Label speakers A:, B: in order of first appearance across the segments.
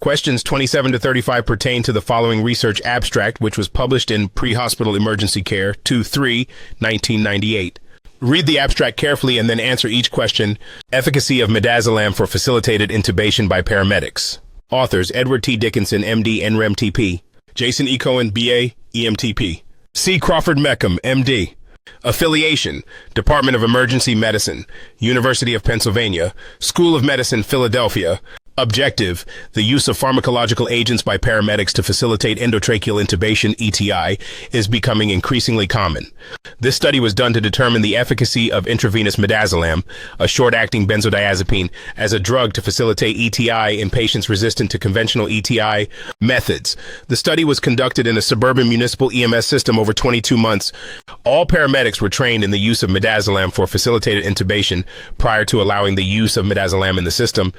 A: Questions 27 to 35 pertain to the following research abstract, which was published in Pre-Hospital Emergency Care 2-3-1998. Read the abstract carefully and then answer each question. Efficacy of midazolam for facilitated intubation by paramedics. Authors Edward T. Dickinson, MD, NREM-TP. Jason E. Cohen, BA, EMTP. C. Crawford Meckham, MD. Affiliation: Department of Emergency Medicine, University of Pennsylvania, School of Medicine, Philadelphia. Objective: the use of pharmacological agents by paramedics to facilitate endotracheal intubation, ETI, is becoming increasingly common. This study was done to determine the efficacy of intravenous midazolam, a short-acting benzodiazepine, as a drug to facilitate ETI in patients resistant to conventional ETI methods. The study was conducted in a suburban municipal EMS system over 22 months. All paramedics were trained in the use of midazolam for facilitated intubation prior to allowing the use of midazolam in the system.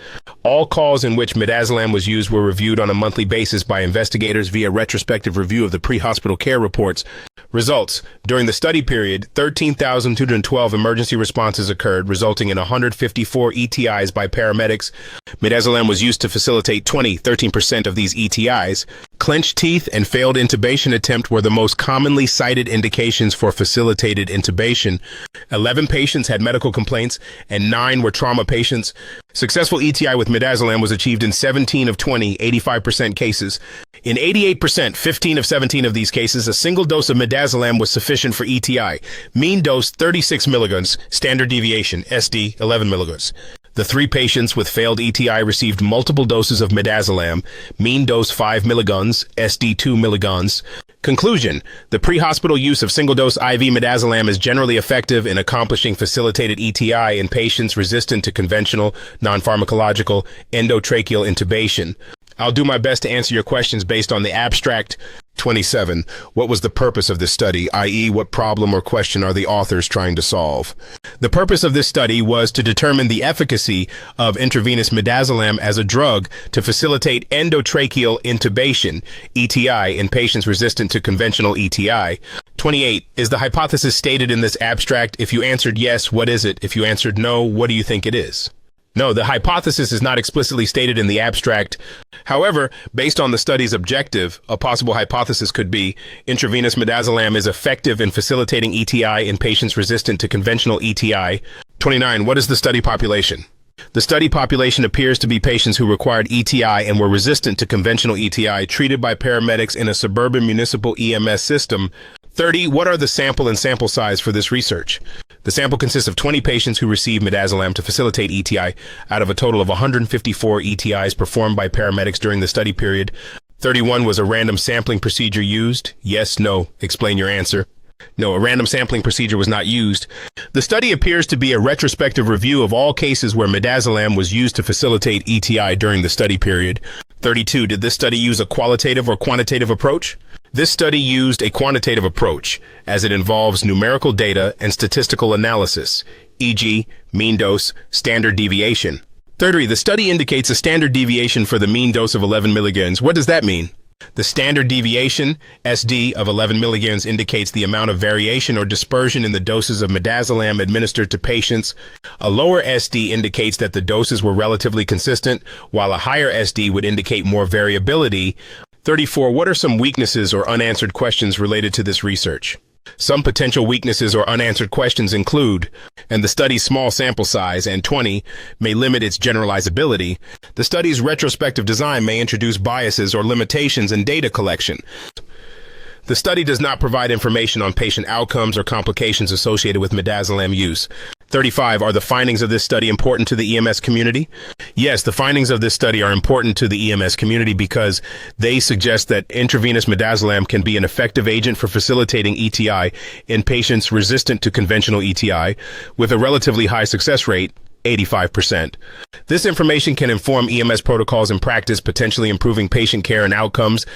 A: All calls in which midazolam was used were reviewed on a monthly basis by investigators via retrospective review of the pre-hospital care reports. Results: during the study period, 13,212 emergency responses occurred, resulting in 154 ETIs by paramedics. Midazolam was used to facilitate 13% of these ETIs. Clenched teeth and failed intubation attempt were the most commonly cited indications for facilitated intubation. 11 patients had medical complaints and 9 were trauma patients. Successful ETI with midazolam was achieved in 17 of 20, 85% cases. In 88%, 15 of 17 of these cases, a single dose of midazolam was sufficient for ETI. Mean dose 36 milligrams, standard deviation, SD 11 milligrams. The 3 patients with failed ETI received multiple doses of midazolam, mean dose 5 milligrams, SD 2 milligrams. Conclusion: the pre-hospital use of single-dose IV midazolam is generally effective in accomplishing facilitated ETI in patients resistant to conventional, non-pharmacological endotracheal intubation. I'll do my best to answer your questions based on the abstract. 27. What was the purpose of this study, i.e., what problem or question are the authors trying to solve? The purpose of this study was to determine the efficacy of intravenous midazolam as a drug to facilitate endotracheal intubation, ETI, in patients resistant to conventional ETI. 28. Is the hypothesis stated in this abstract? If you answered yes, what is it? If you answered no, what do you think it is? No, the hypothesis is not explicitly stated in the abstract. However, based on the study's objective, a possible hypothesis could be intravenous midazolam is effective in facilitating ETI in patients resistant to conventional ETI. 29. What is the study population? The study population appears to be patients who required ETI and were resistant to conventional ETI treated by paramedics in a suburban municipal EMS system. 30. What are the sample and sample size for this research? The sample consists of 20 patients who received midazolam to facilitate ETI out of a total of 154 ETIs performed by paramedics during the study period. 31. Was a random sampling procedure used? Yes, no. Explain your answer. No, a random sampling procedure was not used. The study appears to be a retrospective review of all cases where midazolam was used to facilitate ETI during the study period. 32. Did this study use a qualitative or quantitative approach? This study used a quantitative approach, as it involves numerical data and statistical analysis, e.g., mean dose, standard deviation. 33. The study indicates a standard deviation for the mean dose of 11 milligrams. What does that mean? The standard deviation, SD, of 11 milligrams indicates the amount of variation or dispersion in the doses of midazolam administered to patients. A lower SD indicates that the doses were relatively consistent, while a higher SD would indicate more variability. 34. What are some weaknesses or unanswered questions related to this research? Some potential weaknesses or unanswered questions include, and the study's small sample size, and 20, may limit its generalizability. The study's retrospective design may introduce biases or limitations in data collection. The study does not provide information on patient outcomes or complications associated with midazolam use. 35. Are the findings of this study important to the EMS community? Yes, the findings of this study are important to the EMS community because they suggest that intravenous midazolam can be an effective agent for facilitating ETI in patients resistant to conventional ETI with a relatively high success rate, 85%. This information can inform EMS protocols and practice, potentially improving patient care and outcomes.